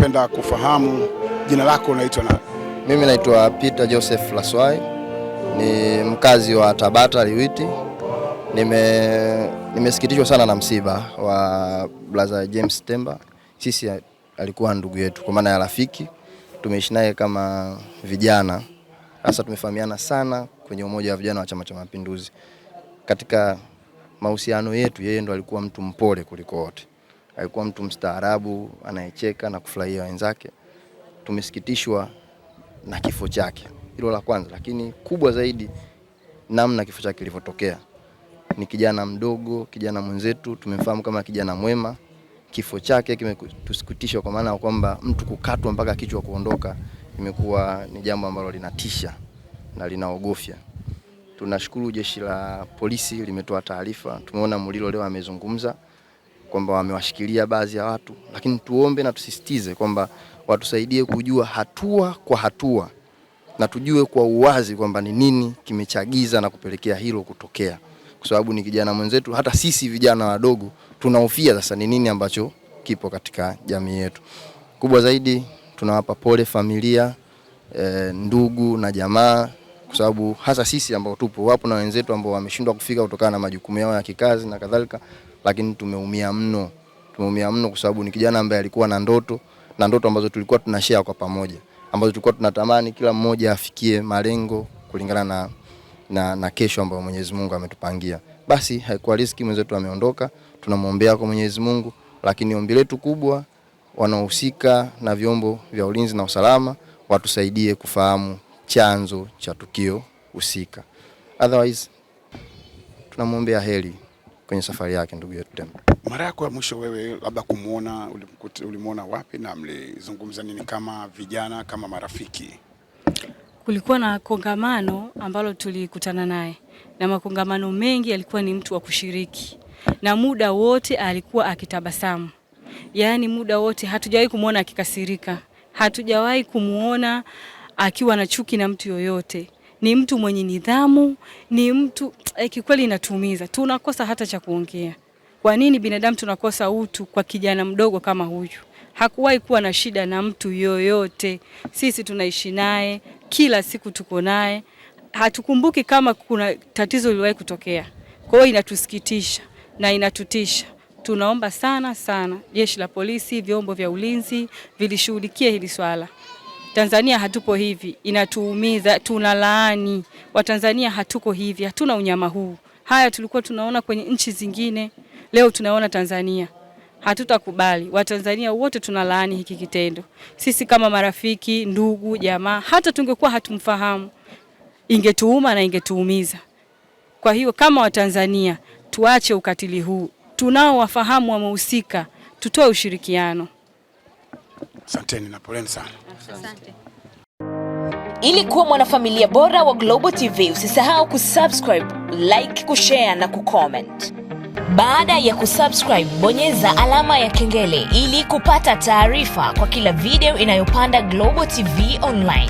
tungependa kufahamu jina lako, unaitwa nani? Mimi naitwa Peter Joseph Laswai, ni mkazi wa Tabata Liwiti. Nimesikitishwa sana na msiba wa brother James Temba. Sisi alikuwa ndugu yetu kwa maana ya rafiki. Tumeishi naye kama vijana. Sasa tumefahamiana sana kwenye umoja wa vijana wa Chama cha Mapinduzi. Katika mahusiano yetu yeye ndo alikuwa mtu mpole kuliko wote. Alikuwa mtu mstaarabu, anayecheka na kufurahia wenzake. Tumesikitishwa na kifo chake. Hilo la kwanza, lakini kubwa zaidi namna kifo chake kilivyotokea. Ni kijana mdogo, kijana mwenzetu, tumemfahamu kama kijana mwema. Kifo chake kimetusikitisha kwa maana kwamba mtu kukatwa mpaka kichwa kuondoka imekuwa ni jambo ambalo linatisha na linaogofya. Tunashukuru jeshi la polisi limetoa taarifa. Tumeona Mulilo leo amezungumza kwamba wamewashikilia baadhi ya watu, lakini tuombe na tusisitize kwamba watusaidie kujua hatua kwa hatua na tujue kwa uwazi kwamba ni nini kimechagiza na kupelekea hilo kutokea, kwa sababu ni kijana mwenzetu. Hata sisi vijana wadogo tunahofia sasa ni nini ambacho kipo katika jamii yetu. Kubwa zaidi tunawapa pole familia, ndugu na jamaa, kwa sababu hasa sisi ambao tupo, wapo na wenzetu ambao wameshindwa kufika kutokana na majukumu yao ya kikazi na kadhalika, lakini tumeumia mno. Tumeumia mno kwa sababu ni kijana ambaye alikuwa na ndoto ambazo tulikuwa tunashare kwa pamoja, ambazo tulikuwa tunatamani kila mmoja afikie malengo kulingana na kesho ambayo Mwenyezi Mungu ametupangia. Basi haikuwa riziki, mwenzetu ameondoka, tunamuombea kwa Mwenyezi Mungu, lakini ombi letu kubwa, wanaohusika na vyombo vya ulinzi na usalama watusaidie kufahamu chanzo cha tukio husika. Otherwise tunamuombea heri kwenye safari yake ndugu yetu Temba. Mara yako ya mwisho wewe labda kumuona, ulimuona wapi na mlizungumza nini kama vijana, kama marafiki? Kulikuwa na kongamano ambalo tulikutana naye, na makongamano mengi yalikuwa ni mtu wa kushiriki, na muda wote alikuwa akitabasamu. Yaani muda wote hatujawahi kumuona akikasirika, hatujawahi kumuona akiwa na chuki na mtu yoyote. Ni mtu mwenye nidhamu, ni mtu kikweli inatuumiza. Tunakosa hata cha kuongea. Kwa nini binadamu tunakosa utu kwa kijana mdogo kama huyu? Hakuwahi kuwa na shida na mtu yoyote. Sisi tunaishi naye, kila siku tuko naye. Hatukumbuki kama kuna tatizo liliwahi kutokea. Kwa hiyo inatusikitisha na inatutisha. Tunaomba sana jeshi la polisi, vyombo vya ulinzi vilishughulikie hili swala. Tanzania hatupo hivi, inatuumiza, tunalaani. Watanzania hatuko hivi, hatuna unyama huu. Haya tulikuwa tunaona kwenye nchi zingine, leo tunaona Tanzania. Hatutakubali. Watanzania wote tunalaani hiki kitendo. Sisi kama marafiki, ndugu, jamaa, hata tungekuwa hatumfahamu, ingetuuma na ingetuumiza. Kwa hiyo kama Watanzania tuache ukatili huu. Tunao wafahamu wamehusika, tutoe ushirikiano. Asanteni na poleni sana. Asante. Ili kuwa mwanafamilia bora wa Global TV, usisahau kusubscribe, like, kushare na kucomment. Baada ya kusubscribe, bonyeza alama ya kengele ili kupata taarifa kwa kila video inayopanda Global TV Online.